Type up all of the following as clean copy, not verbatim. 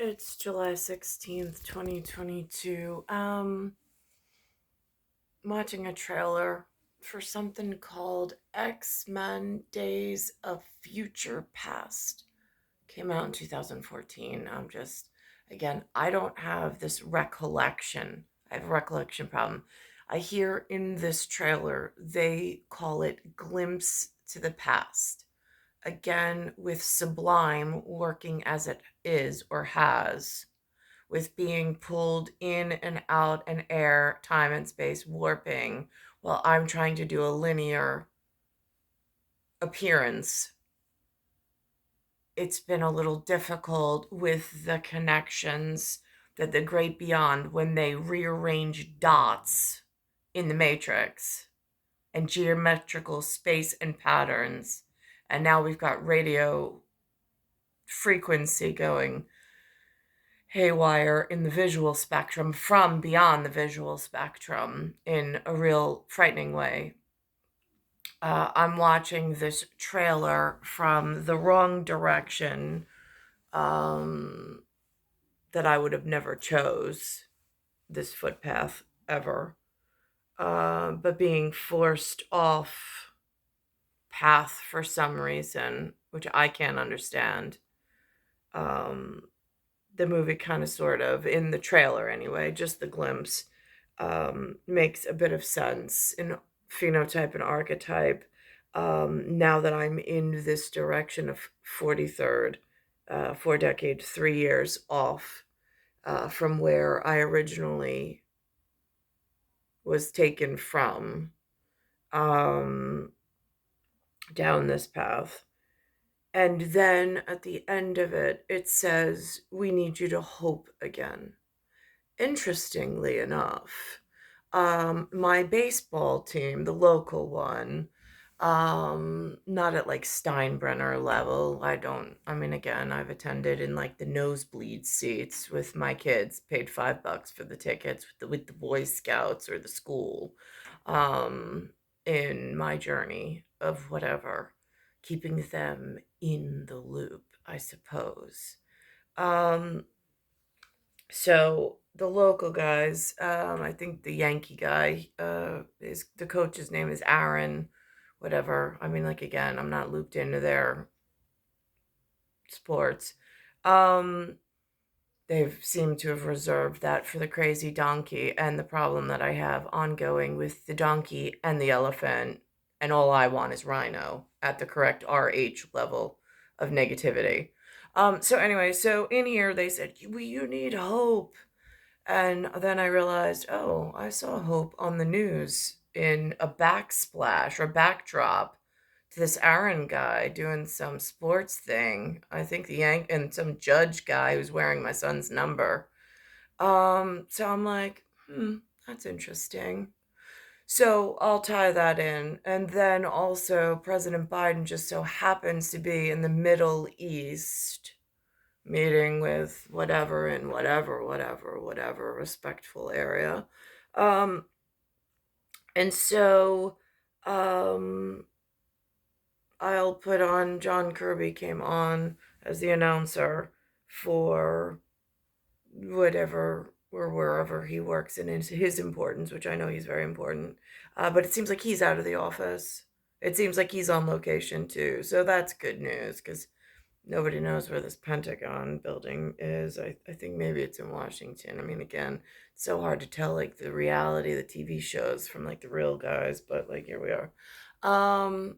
It's July 16th, 2022. Watching a trailer for something called X-Men Days of Future Past. Came out in 2014. Again, I don't have this recollection. I have a recollection problem. I hear in this trailer, they call it Glimpse to the Past. Again, with Sublime working as it is or has, with being pulled in and out and air, time and space warping, while I'm trying to do a linear appearance. It's been a little difficult with the connections that the great beyond, when they rearrange dots in the matrix and geometrical space and patterns. And now we've got radio frequency going haywire in the visual spectrum from beyond the visual spectrum in a real frightening way. I'm watching this trailer from the wrong direction, um, that I would have never chose this footpath ever, but being forced off path for some reason, which I can't understand. Um, the movie kind of sort of, in the trailer anyway, just the glimpse, makes a bit of sense in phenotype and archetype. Now that I'm in this direction of 43rd, 4 decades, 3 years off from where I originally was taken from, um, down this path. And then at the end of it, it says, "We need you to hope again." Interestingly enough, my baseball team, the local one, not at like Steinbrenner level. I mean, again, I've attended in like the nosebleed seats with my kids, paid $5 for the tickets with the Boy Scouts or the school, um, in my journey of whatever, keeping them in the loop, I suppose. Um, so the local guys, I think the Yankee guy, is the coach's name is Aaron, whatever. I mean, like again, I'm not looped into their sports. Um, they've seemed to have reserved that for the crazy donkey and the problem that I have ongoing with the donkey and the elephant, and all I want is rhino at the correct RH level of negativity. So anyway, so in here they said, you need hope. And then I realized, oh, I saw Hope on the news in a backsplash or backdrop to this Aaron guy doing some sports thing. I think and some judge guy who's wearing my son's number. So I'm like, that's interesting. So I'll tie that in. And then also, President Biden just so happens to be in the Middle East meeting with whatever in whatever respectful area. Um, and so um, I'll put on John Kirby came on as the announcer for whatever or wherever he works in his importance, which I know he's very important. But it seems like he's out of the office. It seems like he's on location too. So that's good news because nobody knows where this Pentagon building is. I think maybe it's in Washington. I mean, again, it's so hard to tell like the reality of the TV shows from like the real guys, but like here we are. Um,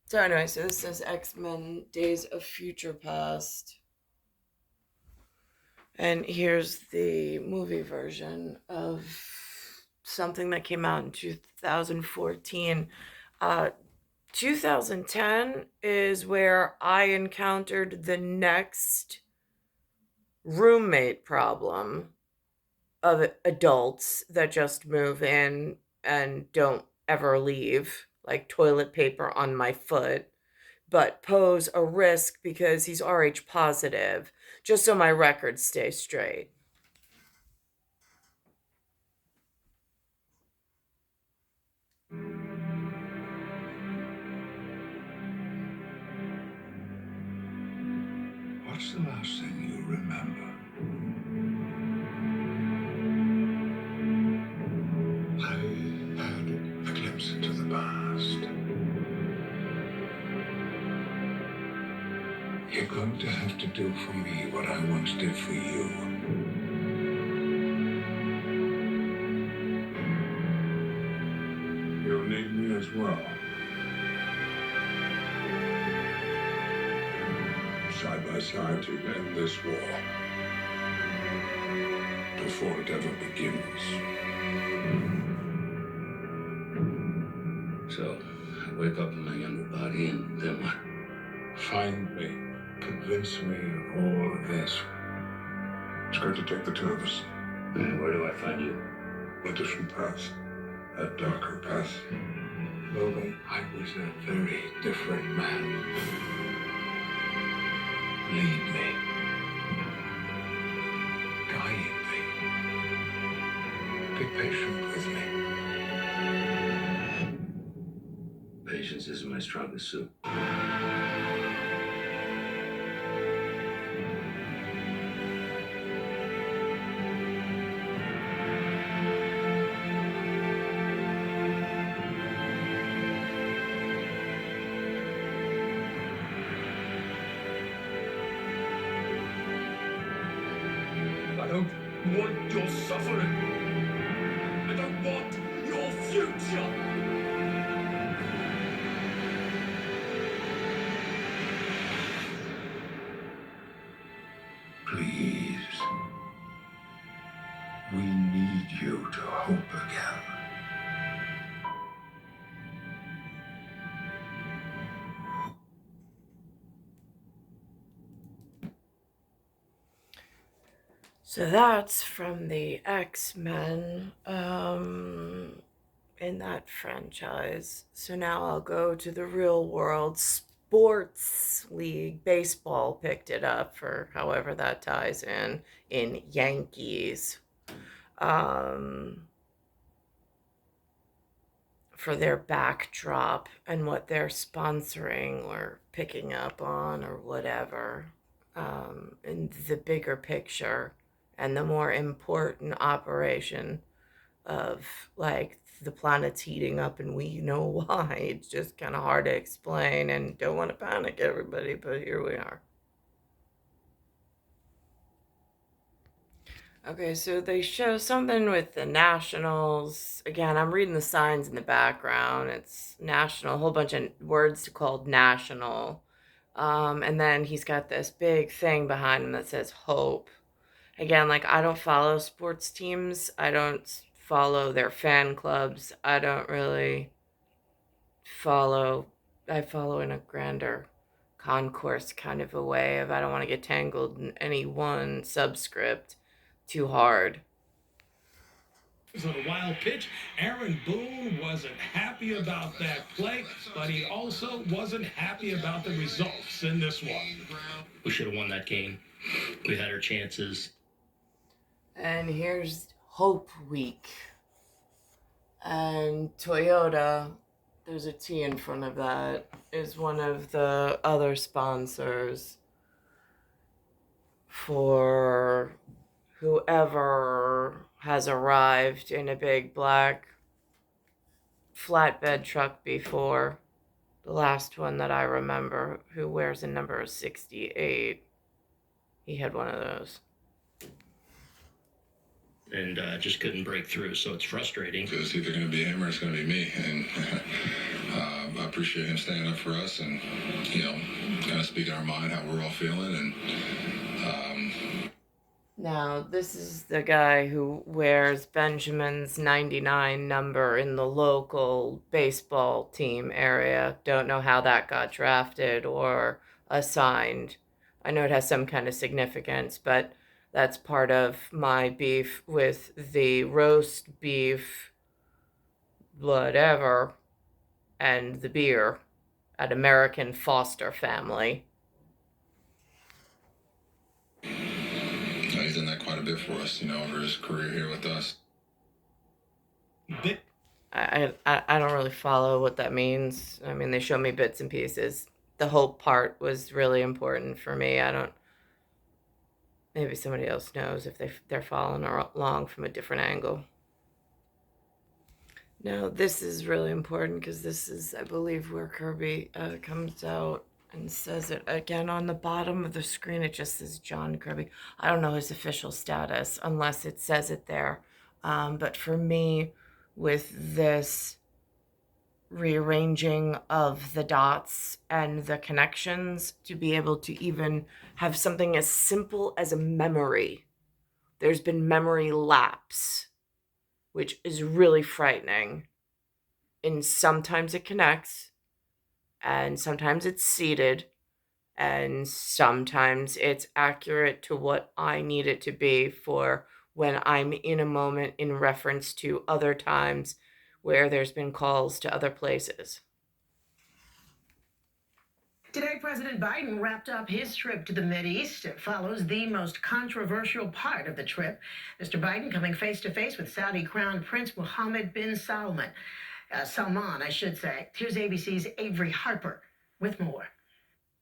so anyway, so this says X-Men Days of Future Past. And here's the movie version of something that came out in 2014. Uh, 2010 is where I encountered the next roommate problem of adults that just move in and don't ever leave, like toilet paper on my foot, but pose a risk because he's RH positive, just so my records stay straight. What's the last thing you remember? want to have to do for me what I once did for you. You'll need me as well. Side by side to end this war. Before it ever begins. So, I wake up in my younger body, and then what? Find me. Convince me of all of this. It's going to take the two of us. And where do I find you? A different path. A darker path. Logan, I was a very different man. Lead me. Guide me. Be patient with me. Patience isn't my strongest suit. I don't want your suffering. I don't want your future. Please. We need you to hope again. So that's from the X-Men in that franchise. So now I'll go to the real world. Sports League Baseball picked it up for however that ties in Yankees. For their backdrop and what they're sponsoring or picking up on or whatever, in the bigger picture and the more important operation of like the planet's heating up and we know why. It's just kind of hard to explain and don't want to panic everybody, but here we are. Okay, so they show something with the Nationals. Again, I'm reading the signs in the background. It's national, a whole bunch of words called national. And then he's got this big thing behind him that says hope. Again, like I don't follow sports teams. I don't follow their fan clubs. I don't really follow, I follow in a grander concourse kind of a way of I don't want to get tangled in any one subscript too hard. On a wild pitch, Aaron Boone wasn't happy about that play, but he also wasn't happy about the results in this one. We should have won that game. We had our chances. And here's Hope Week. And Toyota, there's a T in front of that, is one of the other sponsors for whoever has arrived in a big black flatbed truck before. The last one that I remember, who wears a number 68, he had one of those. And just couldn't break through, so it's frustrating. So it's either going to be him or it's going to be me. And I appreciate him standing up for us and, kind of speaking our mind, how we're all feeling. And now, this is the guy who wears Benjamin's 99 number in the local baseball team area. Don't know how that got drafted or assigned. I know it has some kind of significance, but that's part of my beef with the roast beef, whatever, and the beer at American Foster Family. he's done that quite a bit for us, over his career here with us. I don't really follow what that means. I mean, they show me bits and pieces. The hope part was really important for me. I don't. Maybe somebody else knows if they're following along from a different angle. Now, this is really important because this is, I believe, where Kirby comes out And says it again on the bottom of the screen. It just says John Kirby. I don't know his official status unless it says it there. But for me, with this rearranging of the dots and the connections, to be able to even have something as simple as a memory, there's been memory lapse, which is really frightening. And sometimes it connects, and sometimes it's seated, and sometimes it's accurate to what I need it to be for when I'm in a moment in reference to other times where there's been calls to other places. Today, President Biden wrapped up his trip to the Mideast. It follows the most controversial part of the trip. Mr. Biden coming face to face with Saudi Crown Prince Mohammed bin Salman. Salman, I should say. Here's ABC's Avery Harper with more.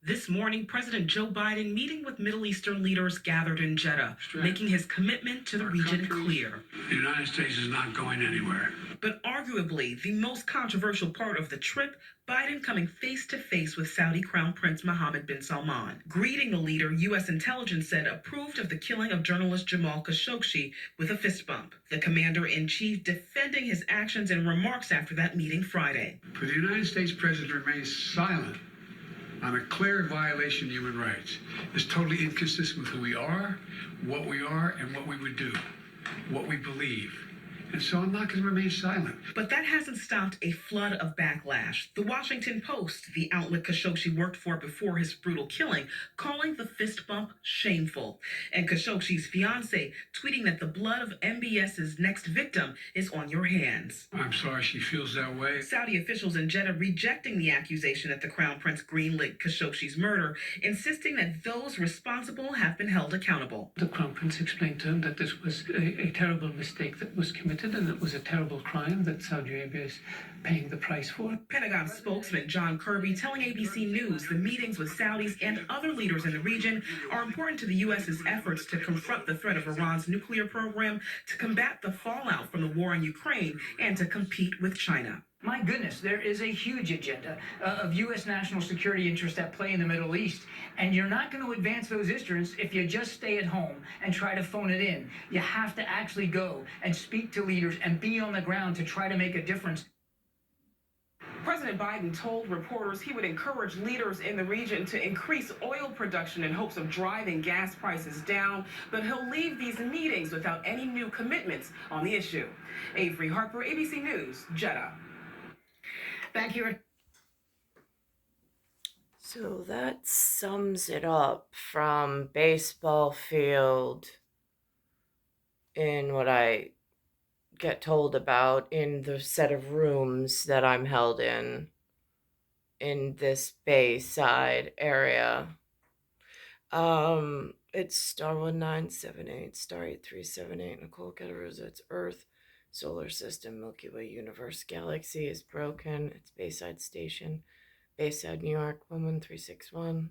This morning, President Joe Biden meeting with Middle Eastern leaders gathered in Jeddah, making his commitment to the region clear. The United States is not going anywhere. But arguably, the most controversial part of the trip, Biden coming face to face with Saudi Crown Prince Mohammed bin Salman. Greeting the leader, U.S. intelligence said approved of the killing of journalist Jamal Khashoggi with a fist bump. The commander-in-chief defending his actions and remarks after that meeting Friday. For the United States president to remain silent on a clear violation of human rights is totally inconsistent with who we are, and what we would do, what we believe. And so I'm not going to remain silent. But that hasn't stopped a flood of backlash. The Washington Post, the outlet Khashoggi worked for before his brutal killing, calling the fist bump shameful. And Khashoggi's fiance tweeting that the blood of MBS's next victim is on your hands. I'm sorry she feels that way. Saudi officials in Jeddah rejecting the accusation that the Crown Prince greenlit Khashoggi's murder, insisting that those responsible have been held accountable. The Crown Prince explained to him that this was a terrible mistake that was committed, and it was a terrible crime that Saudi Arabia is paying the price for. Pentagon spokesman John Kirby telling ABC News the meetings with Saudis and other leaders in the region are important to the U.S.'s efforts to confront the threat of Iran's nuclear program, to combat the fallout from the war in Ukraine, and to compete with China. My goodness, there is a huge agenda of U.S. national security interests at play in the Middle East, and you're not going to advance those interests if you just stay at home and try to phone it in. You have to actually go and speak to leaders and be on the ground to try to make a difference. President Biden told reporters he would encourage leaders in the region to increase oil production in hopes of driving gas prices down, but he'll leave these meetings without any new commitments on the issue. Avery Harper, ABC News, Jeddah. Back here. So that sums it up from baseball field in what I get told about in the set of rooms that I'm held in this Bayside area. It's star 1978, star 8378, Nicole, Cattaruzza. It's Earth, solar system, Milky Way, universe, galaxy is broken. It's Bayside Station, Bayside, New York, 11361.